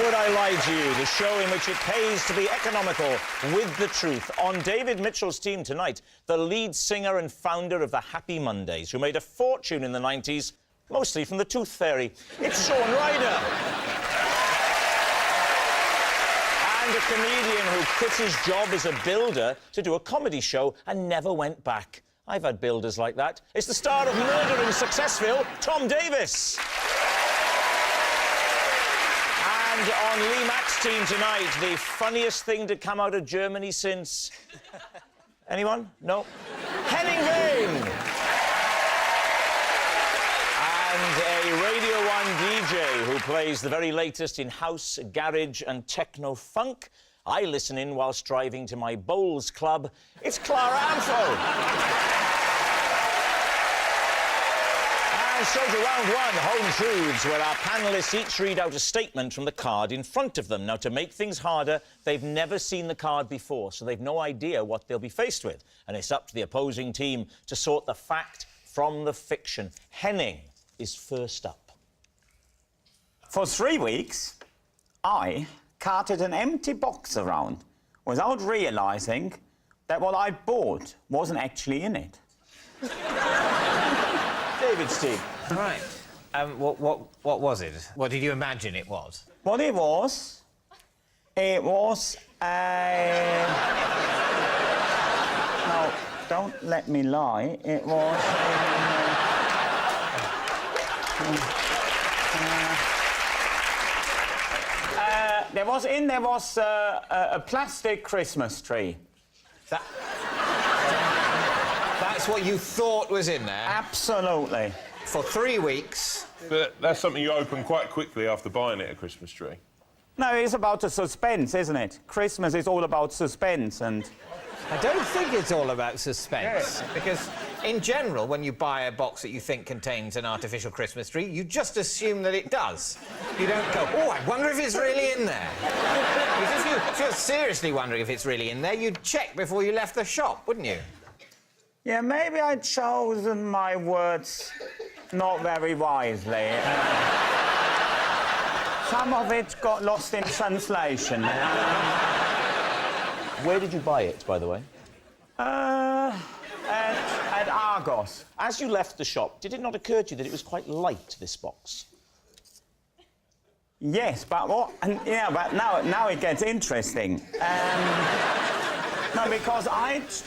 Would I Lie to You, the show in which it pays to be economical with the truth. On David Mitchell's team tonight, the lead singer and founder of the Happy Mondays, who made a fortune in the 90s, mostly from the Tooth Fairy. It's Sean Ryder. And a comedian who quit his job as a builder to do a comedy show and never went back. I've had builders like that. It's the star of Murder in Successville, Tom Davis. And on Lee Mack's team tonight, the funniest thing to come out of Germany since... Anyone? No? Henning Wehn! And a Radio 1 DJ who plays the very latest in house, garage and techno-funk. I listen in whilst driving to my bowls club. It's Clara Amfo. And so to round one, Home Truths, where our panellists each read out a statement from the card in front of them. Now, to make things harder, they've never seen the card before, so they've no idea what they'll be faced with. And it's up to the opposing team to sort the fact from the fiction. Henning is first up. For 3 weeks, I carted an empty box around without realising that what I bought wasn't actually in it. David's team. Right. What was it? What did you imagine it was? What it was a... No, don't let me lie. It was there was a plastic Christmas tree. That's what you thought was in there? Absolutely. For 3 weeks. But that's something you open quite quickly after buying it, a Christmas tree. No, it's about the suspense, isn't it? Christmas is all about suspense and... I don't think it's all about suspense. Because, in general, when you buy a box that you think contains an artificial Christmas tree, you just assume that it does. You don't go, oh, I wonder if it's really in there. Because if you're seriously wondering if it's really in there, you'd check before you left the shop, wouldn't you? Yeah, maybe I'd chosen my words not very wisely. Some of it got lost in translation. Where did you buy it, by the way? At Argos. As you left the shop, did it not occur to you that it was quite light, this box? Yes, but what... Yeah, but now it gets interesting. No, because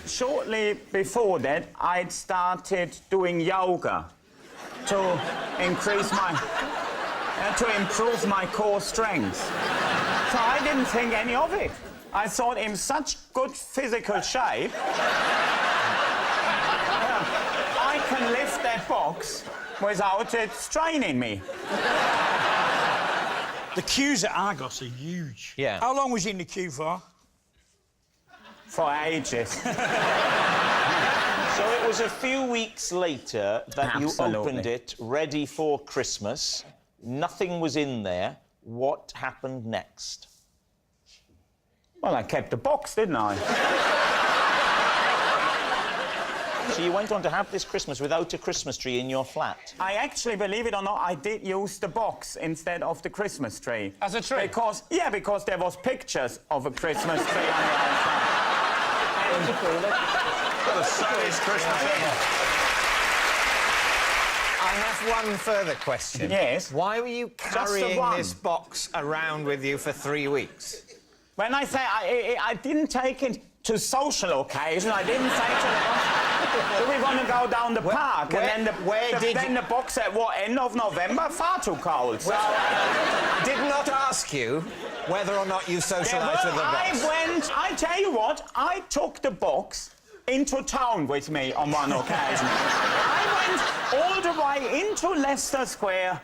shortly before that, I'd started doing yoga to increase my... to improve my core strength. So I didn't think any of it. I thought in such good physical shape, I can lift that box without it straining me. The queues at Argos are huge. Yeah. How long was you in the queue for? For ages. So it was a few weeks later that you opened it, ready for Christmas. Nothing was in there. What happened next? Well, I kept the box, didn't I? So you went on to have this Christmas without a Christmas tree in your flat? I actually, believe it or not, I did use the box instead of the Christmas tree. As a tree? Because there was pictures of a Christmas tree on the outside. Got the saddest Christmas ever. I have one further question. Yes? Why were you carrying this box around with you for 3 weeks? When I say I didn't take it to social occasion, I didn't say to the box, do we want to go down the park? And then the box at what, end of November? Far too cold. So I did not ask you whether or not you socialised with the box. I tell you what, I took the box into town with me on one occasion. I went all the way into Leicester Square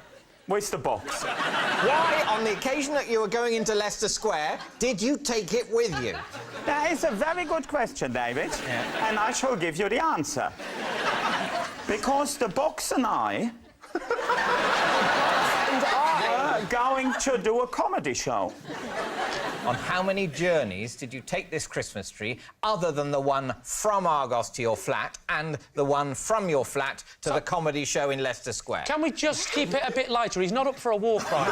with the box. Why, on the occasion that you were going into Leicester Square, did you take it with you? That is a very good question, David. Yeah. And I shall give you the answer. Because the box and I were going to do a comedy show. On how many journeys did you take this Christmas tree, other than the one from Argos to your flat and the one from your flat to the comedy show in Leicester Square? Can we just keep it a bit lighter? He's not up for a war crime.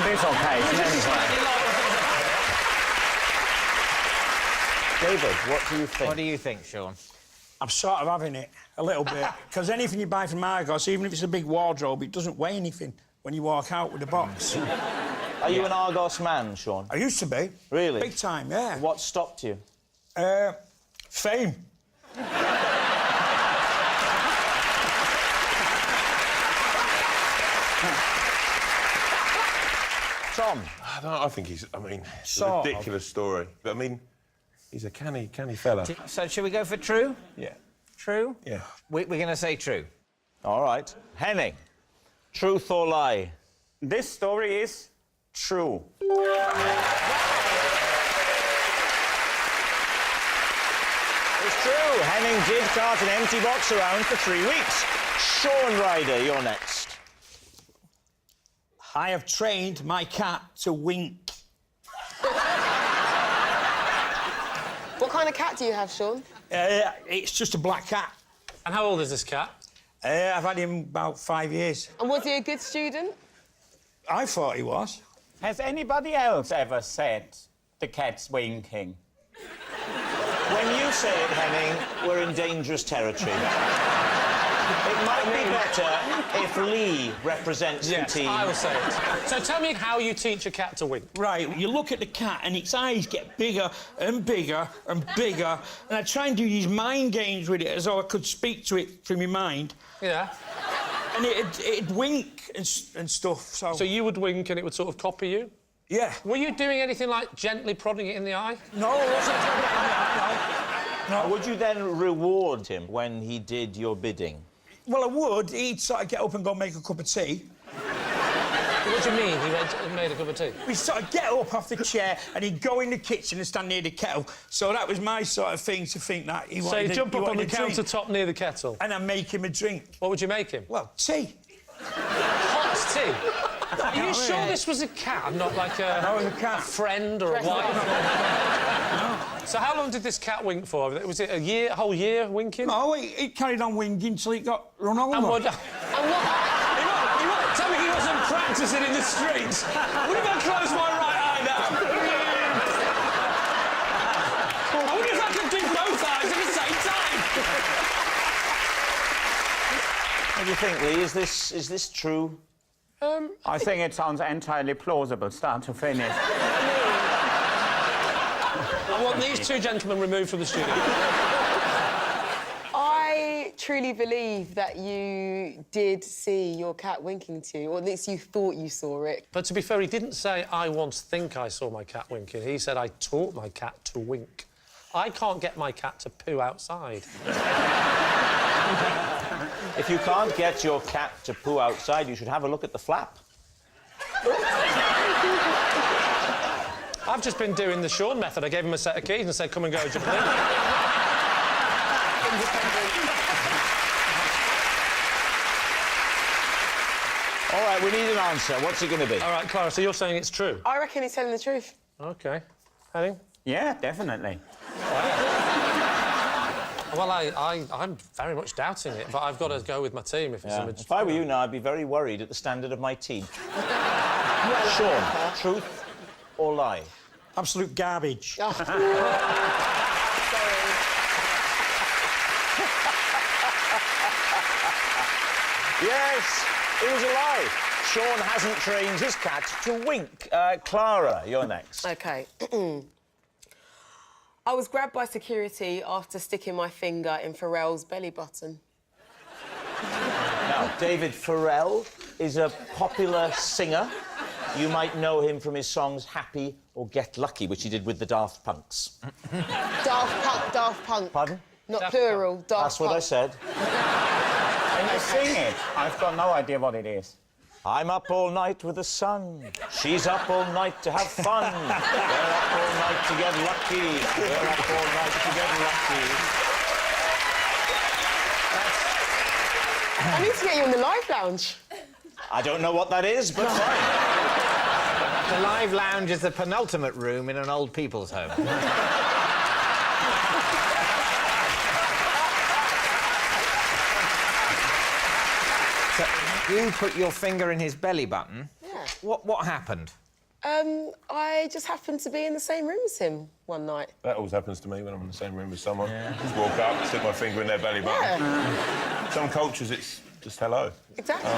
this occasion, anyway. David, what do you think? What do you think, Sean? I'm sort of having it a little bit. Because anything you buy from Argos, even if it's a big wardrobe, it doesn't weigh anything when you walk out with the box. Are you an Argos man, Sean? I used to be. Really? Big time, yeah. What stopped you? Fame. Tom? I think he's... I mean, it's a Sort of. ridiculous story. But, I mean, he's a canny fella. So, shall we go for true? Yeah. True? Yeah. We're going to say true. All right. Henning, truth or lie? This story is true. It's true. Henning did cart an empty box around for 3 weeks. Sean Ryder, you're next. I have trained my cat to wink. What kind of cat do you have, Sean? It's just a black cat. And how old is this cat? I've had him about 5 years. And was he a good student? I thought he was. Has anybody else ever said the cat's winking? When you say it, Henning, we're in dangerous territory. It might be better if Lee represents the team. I will say it. So tell me how you teach a cat to wink. Right, you look at the cat and its eyes get bigger and bigger and bigger, and I try and do these mind games with it as though I could speak to it through my mind, Yeah. and it'd wink and stuff, so... So you would wink and it would sort of copy you? Yeah. Were you doing anything like gently prodding it in the eye? No, it wasn't... No. Would you then reward him when he did your bidding? Well, I would. He'd sort of get up and go make a cup of tea. What do you mean he made a cup of tea? He'd sort of get up off the chair and he'd go in the kitchen and stand near the kettle. So that was my sort of thing to think that he So wanted you jump up on the wanted a drink. countertop near the kettle. And I'd make him a drink. What would you make him? Well, tea. Hot tea. Are you sure this was a cat and not like a, No, it was a cat. friend or a wife? So how long did this cat wink for? Was it a whole year winking? No, he carried on winking till he got run over. And what... Tell me he wasn't practising in the streets. What if I close my right eye now? I wonder if I could do both eyes at the same time. What do you think, Lee? Is this true? I think it sounds entirely plausible, start to finish. I want these two gentlemen removed from the studio. I truly believe that you did see your cat winking to you, or at least you thought you saw it. But to be fair, he didn't say, I once think I saw my cat winking. He said, I taught my cat to wink. I can't get my cat to poo outside. If you can't get your cat to poo outside, you should have a look at the flap. I've just been doing the Sean method. I gave him a set of keys and said, come and go as you please. All right, we need an answer. What's it going to be? All right, Clara, so you're saying it's true? I reckon he's telling the truth. OK. Henning? Yeah, definitely. Well, I'm very much doubting it, but I've got to go with my team if it's Yeah. a... If I were you now, I'd be very worried at the standard of my team. Sean, truth or lie? Absolute garbage. Oh. Yes, it was a lie. Sean hasn't trained his cat to wink. Clara, you're next. OK. I was grabbed by security after sticking my finger in Pharrell's belly button. Now, David Pharrell is a popular singer. You might know him from his songs Happy or Get Lucky, which he did with the Daft Punks. Daft Punk. Pardon? Not Daft plural, Punk. Daft That's Punk. what I said. Can you sing it? I've got no idea what it is. I'm up all night with the sun. She's up all night to have fun. We're up all night to get lucky. We're up all night to get lucky. I need to get you in the live lounge. I don't know what that is, but fine. The live lounge is the penultimate room in an old people's home. So you put your finger in his belly button. Yeah. What happened? I just happened to be in the same room as him one night. That always happens to me when I'm in the same room with someone. Just walk up, stick my finger in their belly button. Yeah, Some cultures, it's just hello. exactly.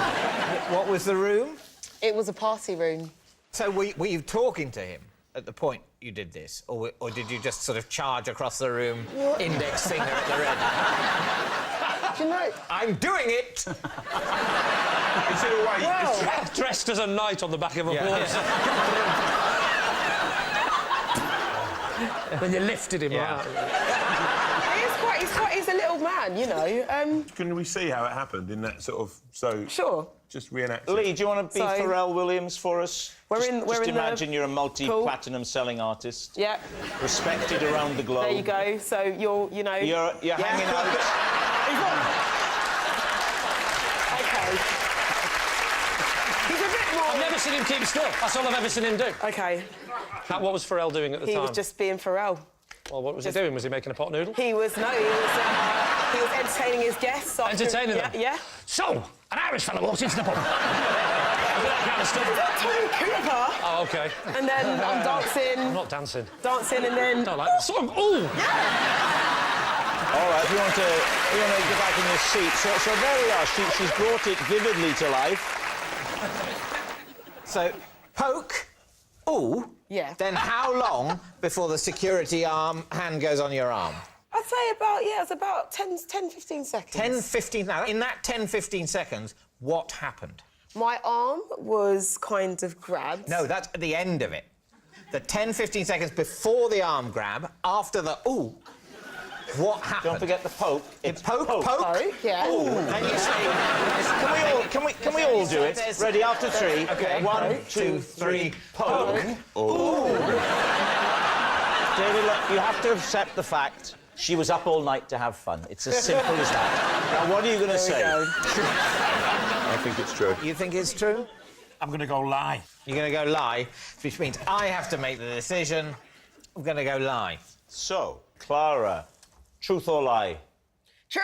What was the room? It was a party room. So were you talking to him at the point you did this? Or did you just sort of charge across the room, index finger at the red? Do you know? I'm doing it! Is it always... Well, Dressed as a knight on the back of a horse. Then you lifted him Yeah. out. he's a little man, you know. Can we see how it happened in that sort of... So... Sure. Just reenact it. Lee, do you want to be So- Pharrell Williams for us? We're in the imagine you're a multi-platinum selling artist. Yeah. Respected around the globe. There you go. So you're You're yeah. hanging out. Okay. He's a bit more. I've never seen him keep still. That's all I've ever seen him do. Okay. What was Pharrell doing at the He time? was just being Pharrell. Well, what was he doing? Was he making a pot noodle? He was entertaining his guests. Entertaining them? Yeah. So, an Irish fella walks into the pub. That kind of stuff. Tony Cooper. Oh, OK. And then I'm dancing. I'm not dancing. Dancing and then. Don't like the song. Ooh! All right, if you want to get back in your seat. So there we are. She's brought it vividly to life. So, poke, ooh. Yeah. Then how long before the security hand goes on your arm? I'd say it's about 10, 15 seconds. 10, 15... Now, in that 10, 15 seconds, what happened? My arm was kind of grabbed. No, that's at the end of it. The 10, 15 seconds before the arm grab, after the ooh, what happened? Don't forget the poke. It's Poke. Yeah. Ooh. And you say... Can we all do it? Ready, after three. OK. 1, 2, 3, poke. David, look, you have to accept the fact she was up all night to have fun. It's as simple as that. Now, what are you going to say? I think it's true. You think it's true? I'm going to go lie. You're going to go lie, which means I have to make the decision. I'm going to go lie. So, Clara, truth or lie? True.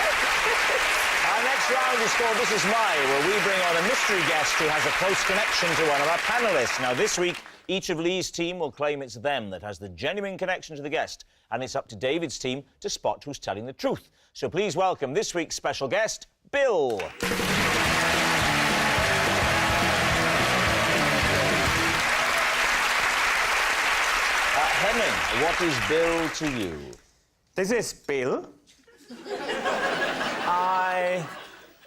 Our next round is called This Is Mine, where we bring on a mystery guest who has a close connection to one of our panellists. Now, this week, each of Lee's team will claim it's them that has the genuine connection to the guest, and it's up to David's team to spot who's telling the truth. So please welcome this week's special guest, Bill. Henning, what is Bill to you? This is Bill. I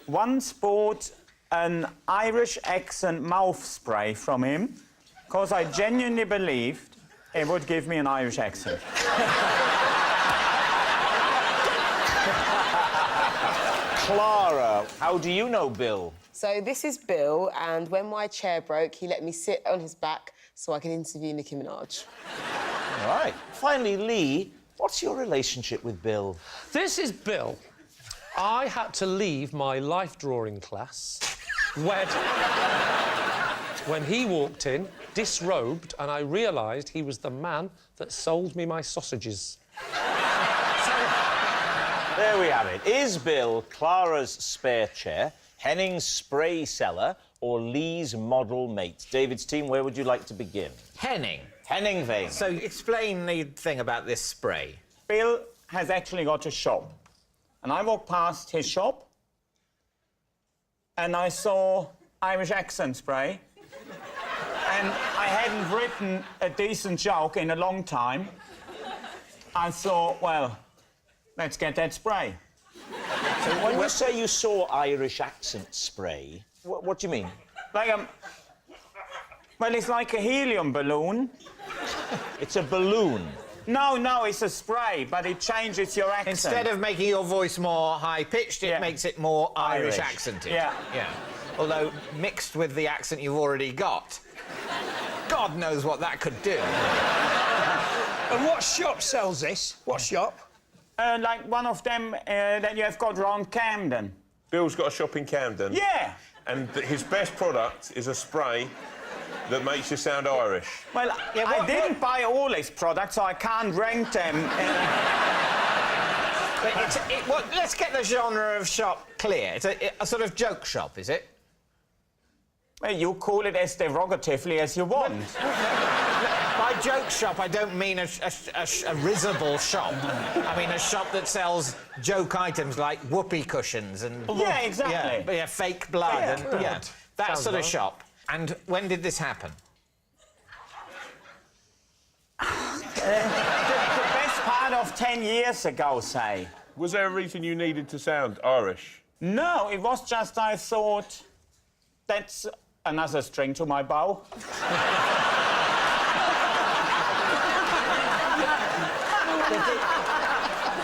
once bought an Irish accent mouth spray from him because I genuinely believed it would give me an Irish accent. Clara, how do you know Bill? So this is Bill, and when my chair broke, he let me sit on his back so I can interview Nicki Minaj. All right. Finally, Lee, what's your relationship with Bill? This is Bill. I had to leave my life drawing class when he walked in, disrobed, and I realised he was the man that sold me my sausages. There we have it. Is Bill Clara's spare chair, Henning's spray cellar, or Lee's model mate? David's team, where would you like to begin? Henning. Henning Vane. So explain the thing about this spray. Bill has actually got a shop. And I walked past his shop and I saw Irish accent spray. And I hadn't written a decent joke in a long time. I thought, well, let's get that spray. So when you say you saw Irish accent spray, what do you mean? Like well, it's like a helium balloon. It's a balloon. No, it's a spray, but it changes your accent. Instead of making your voice more high-pitched, it Yeah. makes it more Irish Irish. accented. Yeah. Yeah. Although, mixed with the accent you've already got, God knows what that could do. And what shop sells this? What shop? Like one of them that you have got around Camden. Bill's got a shop in Camden. Yeah. And his best product is a spray that makes you sound Irish. Well, I didn't buy all his products, so I can't rank them. But let's get the genre of shop clear. It's a sort of joke shop, is it? Well, you call it as derogatively as you want. By joke shop, I don't mean a risible shop. I mean a shop that sells joke items like whoopee cushions and... Yeah, exactly. Yeah, fake blood and... Yeah, that Sounds sort of right. shop. And when did this happen? The best part of 10 years ago, say. Was there a reason you needed to sound Irish? No, it was just I thought that's another string to my bow.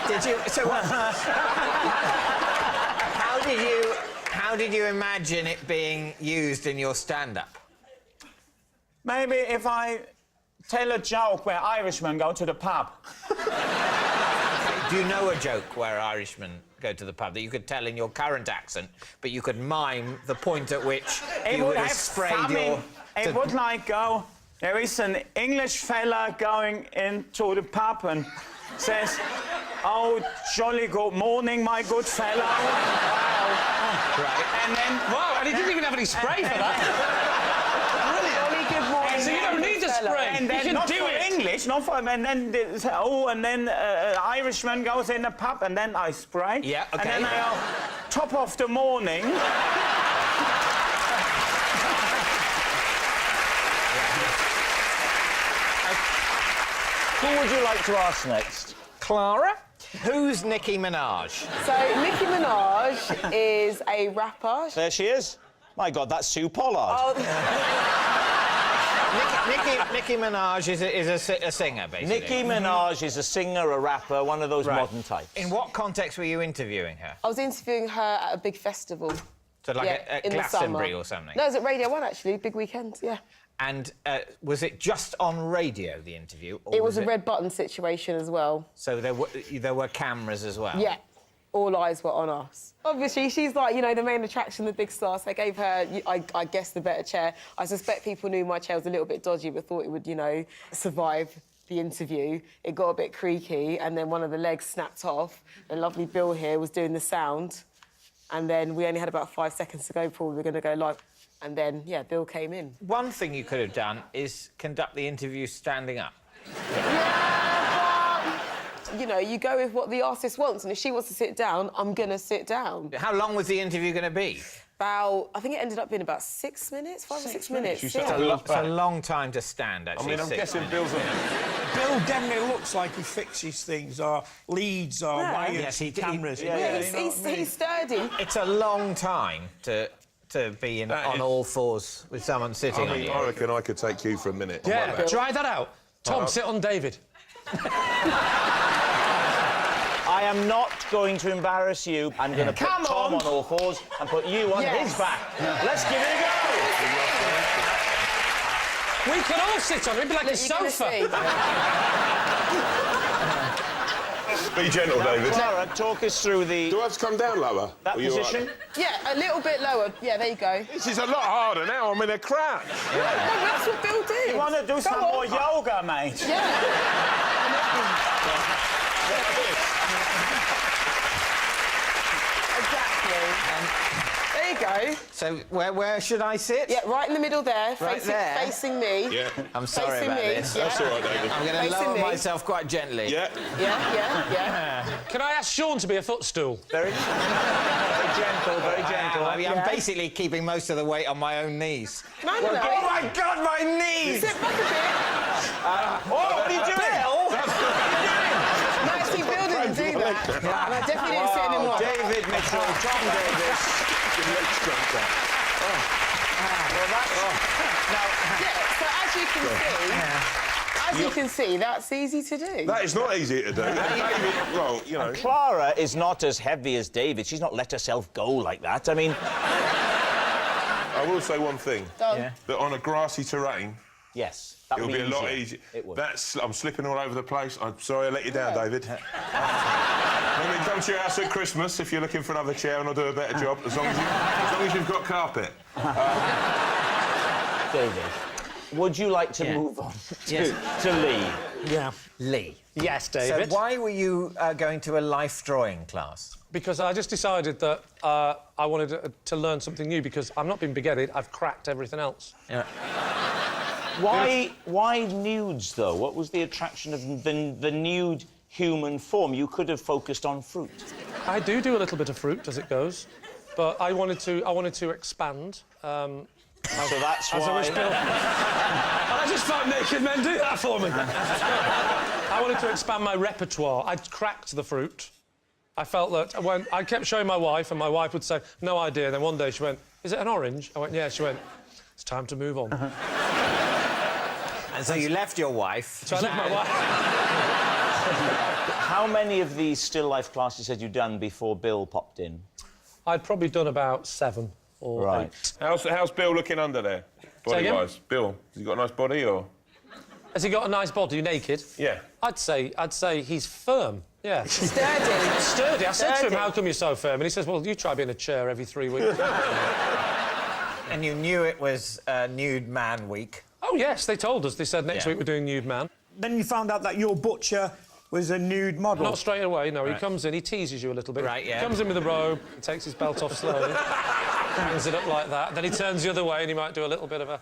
Did you... So what... How did you imagine it being used in your stand-up? Maybe if I tell a joke where Irishmen go to the pub. Do you know a joke where Irishmen go to the pub that you could tell in your current accent, but you could mime the point at which you would have sprayed your... It would like go, there is an English fella going into the pub and says, "Oh, jolly good morning, my good fellow." Right. And then... Wow, and he didn't even have any spray for that. Jolly good morning. So you don't need the spray. And You then can not do for it. English, not for... And then, and then Irishman goes in the pub and then I spray. Yeah, OK. And then I go, top of the morning. Who would you like to ask next? Clara, who's Nicki Minaj? So Nicki Minaj is a rapper. There she is. My God, that's Sue Pollard. Oh, Nicki Minaj is a singer, basically. Nicki Minaj is a singer, a rapper, one of those modern types. In what context were you interviewing her? I was interviewing her at a big festival. So like Yeah, at in the Glastonbury summer. or something? No, it was at Radio 1, actually. Big weekend, yeah. And was it just on radio, the interview? Or It was a red button situation as well. So there were cameras as well? Yeah. All eyes were on us. Obviously, she's like, you know, the main attraction, the big star, so I gave her, I guess, the better chair. I suspect people knew my chair was a little bit dodgy, but thought it would, you know, survive the interview. It got a bit creaky, and then one of the legs snapped off. And lovely Bill here was doing the sound. And then we only had about 5 seconds to go before we were going to go live. And then, yeah, Bill came in. One thing you could have done is conduct the interview standing up. Yeah, but, you know, you go with what the artist wants, and if she wants to sit down, I'm going to sit down. How long was the interview going to be? About, I think it ended up being about 6 minutes, 5 or 6 minutes. You Yeah. said It's a long time to stand, I actually. mean, I'm 6 guessing minutes. Bill's... Bill definitely looks like he fixes things, or leads, or Yeah. wires, Yes, cameras. He's sturdy. It's a long time to be That on is- all fours with someone sitting on you. I reckon I could take you for a minute. on my Yeah, back. try that out. Tom, sit on David. I am not going to embarrass you. I'm going to put Come Tom on. on all fours and put you on Yes. his back. Let's give it a go. We can all sit on it. It'd be like a You're gonna sofa. see. Be gentle, David. Clara, talk us through the... Do I have to come down lower? that Or you all position. right? Yeah, a little bit lower. Yeah, there you go. This is a lot harder now. I'm in a crash. No, that's what Bill did. You want to do some more yoga, mate? Yeah. Exactly. There you go. So where should I sit? Yeah, right in the middle there, Right there? facing me. Yeah. I'm sorry Facing about me. this. Yeah. That's all right, David. I'm going to Facing lower me. myself quite gently. Yeah. Yeah. Can I ask Sean to be a footstool? Very gentle, very gentle. I'm basically keeping most of the weight on my own knees. No. Oh, my God, my knees! Sit back a bit. What are you doing? No, see, Bill didn't do that. And I definitely didn't sit in one. David Mitchell, Tom Davis. Yeah, so as you can see, that's easy to do. That is not easy to do. David, well, you know. Clara is not as heavy as David. She's not let herself go like that. I mean, I will say one thing. Done. That on a grassy terrain, yes, that it'll would be a lot easier. easier. It would. I'm slipping all over the place. I'm sorry I let you down, David. When we come to your house at Christmas, if you're looking for another chair and I'll do a better job, as long as you've got carpet. David, would you like to move on to Lee? Yeah. Lee. Yes, So David. why were you going to a life drawing class? Because I just decided that I wanted to learn something new because I've not been big-headed, I've cracked everything else. Yeah. Why nudes, though? What was the attraction of the nude human form? You could have focused on fruit. I do a little bit of fruit as it goes, but I wanted to expand. So that's As I wish why... Bill... I just found naked men do that for me. I wanted to expand my repertoire. I'd cracked the fruit. I felt that when I kept showing my wife, and my wife would say, no idea. And then one day she went, is it an orange? I went, yeah. She went, it's time to move on. And so you left your wife. So I left my wife. How many of these still life classes had you done before Bill popped in? I'd probably done about 7 or 8. How's Bill looking under there, Say again? body-wise? Bill, has he got a nice body, or...? Has he got a nice body, naked? Yeah. I'd say he's firm. Yeah. Sturdy. Sturdy. I said to him, Sturdy. how come you're so firm? And he says, well, you try being in a chair every 3 weeks. And you knew it was Nude Man Week. Oh, yes, they told us. They said next week we're doing Nude Man. Then you found out that your butcher was a nude model. Not straight away, no. He comes in, he teases you a little bit. Right, yeah. He comes in with a robe, he takes his belt off slowly, hangs it up like that. Then he turns the other way and he might do a little bit of a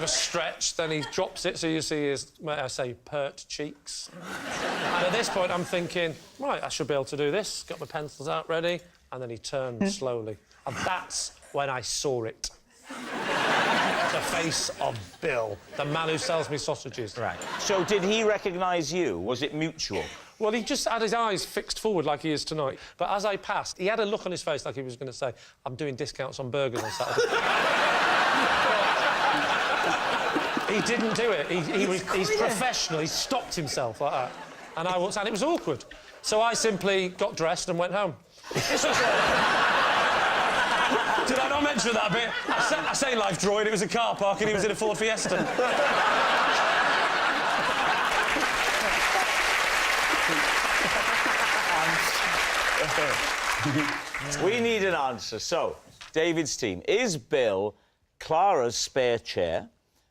stretch. Then he drops it so you see his, may I say, pert cheeks. And at this point, I'm thinking, right, I should be able to do this. Got my pencils out ready. And then he turns slowly. And that's when I saw it. The face of Bill, the man who sells me sausages. Right. So did he recognise you? Was it mutual? Well, he just had his eyes fixed forward like he is tonight. But as I passed, he had a look on his face like he was going to say, I'm doing discounts on burgers on Saturday. He didn't do it. He's professional. He stopped himself like that. And it was awkward. So I simply got dressed and went home. Did I not mention that bit? I say life drawing, it was a car park and he was in a Ford Fiesta. We need an answer. So, David's team. Is Bill Clara's spare chair,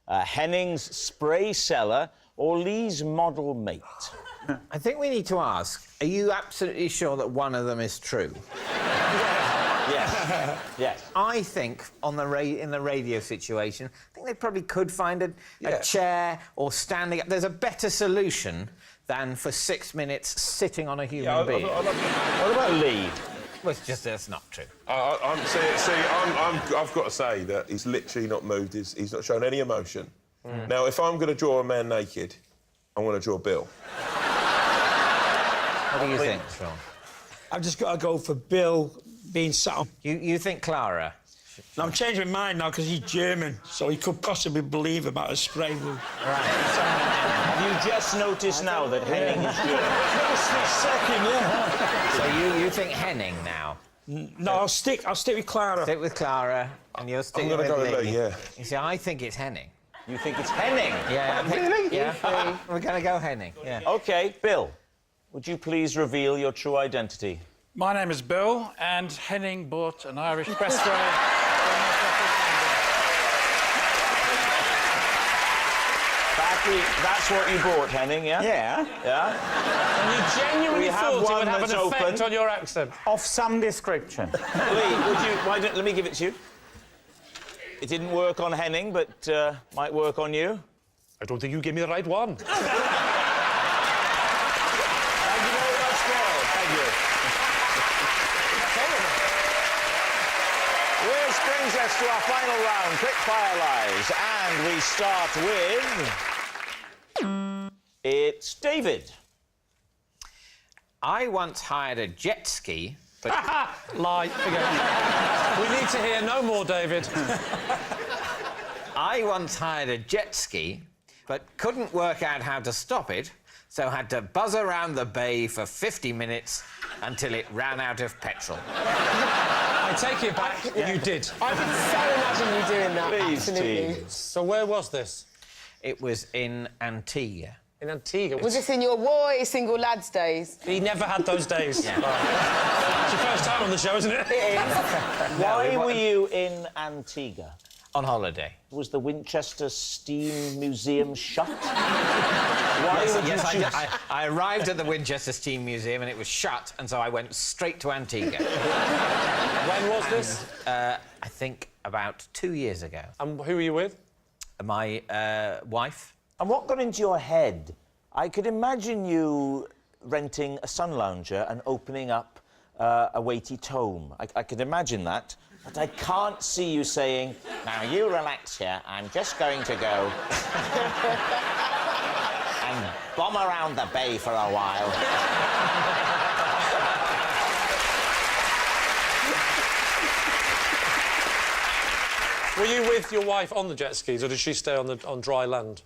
Henning's spray cellar, or Lee's model mate? I think we need to ask, are you absolutely sure that one of them is true? Yes. Yes. I think in the radio situation, I think they probably could find a chair or standing up. There's a better solution than for 6 minutes sitting on a human being. What about Lee? Well, it's just that's not true. I've got to say that he's literally not moved. He's not shown any emotion. Now, if I'm going to draw a man naked, I'm going to draw Bill. What do you think, Sean? I've just got to go for Bill being sat on... You think Clara? No, I'm changing my mind now because he's German, so he could possibly believe about a spray wound. Right. Have you just noticed now that Henning is German? Just a second, yeah. So you think Henning now? No, I'll stick with Clara. Stick with Clara, and you're sticking I'm with going to go with Lee. Lee, yeah. You see, I think it's Henning. You think it's Henning? Yeah. Really? Yeah. We're going to go Henning. Yeah. OK, Bill, would you please reveal your true identity? My name is Bill, and Henning bought an Irish expressway. That's what you bought, Henning, yeah? Yeah, Yeah? And you genuinely We have thought it one would have an that's effect open. on your accent? of some description. Lee, let me give it to you. It didn't work on Henning, but might work on you. I don't think you gave me the right one. Thank you very much, Bill. Thank you. Which brings us to our final round, quick fire lives. And we start with... It's David. I once hired a jet ski, but Lie. Forget it. We need to hear no more, David. I once hired a jet ski, but couldn't work out how to stop it, so had to buzz around the bay for 50 minutes until it ran out of petrol. I take it back. You did. I can so imagine you doing that. Please, Absolutely. team. So where was this? It was in Antigua. In Antigua. Was this in your boy single lads days? He never had those days. Right. It's your first time on the show, isn't it? It is. Why were you in Antigua? On holiday. Was the Winchester Steam Museum shut? Why would you choose... I arrived at the Winchester Steam Museum and it was shut, and so I went straight to Antigua. When was this? I think about 2 years ago. And who were you with? My wife. And what got into your head? I could imagine you renting a sun lounger and opening up a weighty tome. I could imagine that. But I can't see you saying, now you relax here, I'm just going to go and bomb around the bay for a while. Were you with your wife on the jet skis, or did she stay on dry land?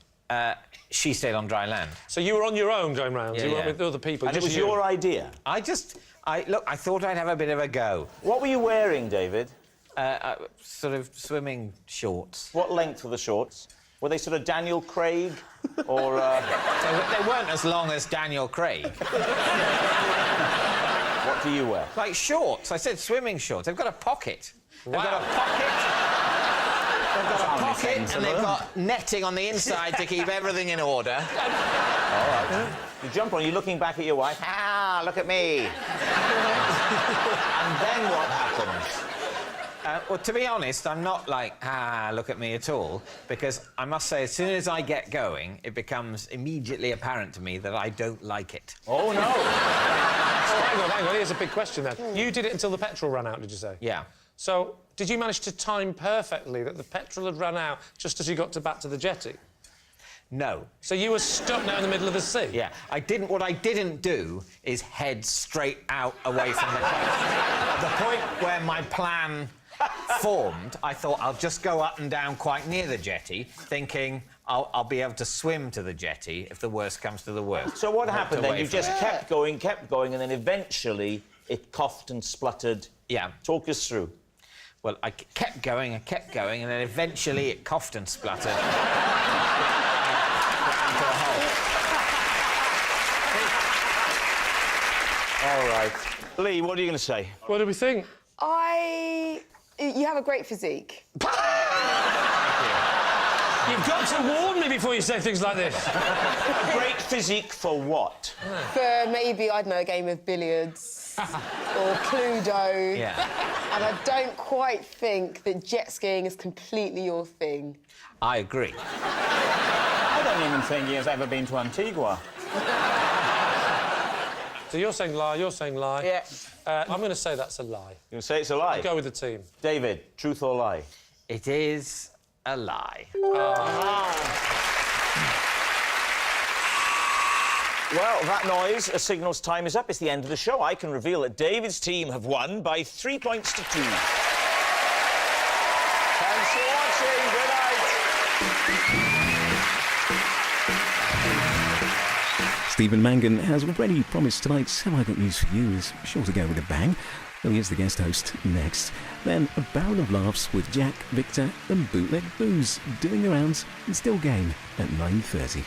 She stayed on dry land. So you were on your own going round? You weren't with other people? And it just was you? your idea? Look, I thought I'd have a bit of a go. What were you wearing, David? Sort of swimming shorts. What length were the shorts? Were they sort of Daniel Craig, or... They weren't as long as Daniel Craig. What do you wear? Like shorts. I said swimming shorts. They've got a pocket. Wow. They've got a pocket. They've got a pocket, and they've got netting on the inside to keep everything in order. All right. You jump on, you're looking back at your wife. Ah, look at me. And then what happens? Well, to be honest, I'm not like, look at me at all, because I must say, as soon as I get going, it becomes immediately apparent to me that I don't like it. Oh, no. Hang on, here's a big question then. You did it until the petrol ran out, did you say? Yeah. So, did you manage to time perfectly that the petrol had run out just as you got back to the jetty? No. So you were stuck now in the middle of the sea? Yeah. What I didn't do is head straight out away from the coast. At the point where my plan formed, I thought I'll just go up and down quite near the jetty, thinking I'll be able to swim to the jetty if the worst comes to the worst. So what happened then? away You from just it. kept going, and then eventually it coughed and spluttered. Yeah. Talk us through. Well, I kept going, and then eventually it coughed and spluttered. All right. Lee, what are you going to say? What do we think? You have a great physique. You've got to warn me before you say things like this. A great physique for what? For maybe, I don't know, a game of billiards or Cluedo. Yeah. And I don't quite think that jet skiing is completely your thing. I agree. I don't even think he has ever been to Antigua. So you're saying lie, you're saying lie. Yeah. I'm going to say that's a lie. You can say it's a lie. Go with the team. David, truth or lie? It is a lie. Well, that noise signals time is up. It's the end of the show. I can reveal that David's team have won by 3 points to 2. Thanks for watching. Good night. Stephen Mangan has already promised tonight's Have I Got News For You is sure to go with a bang. Well, here's the guest host next. Then a barrel of laughs with Jack, Victor and Bootleg Booze doing the rounds and still game at 9:30.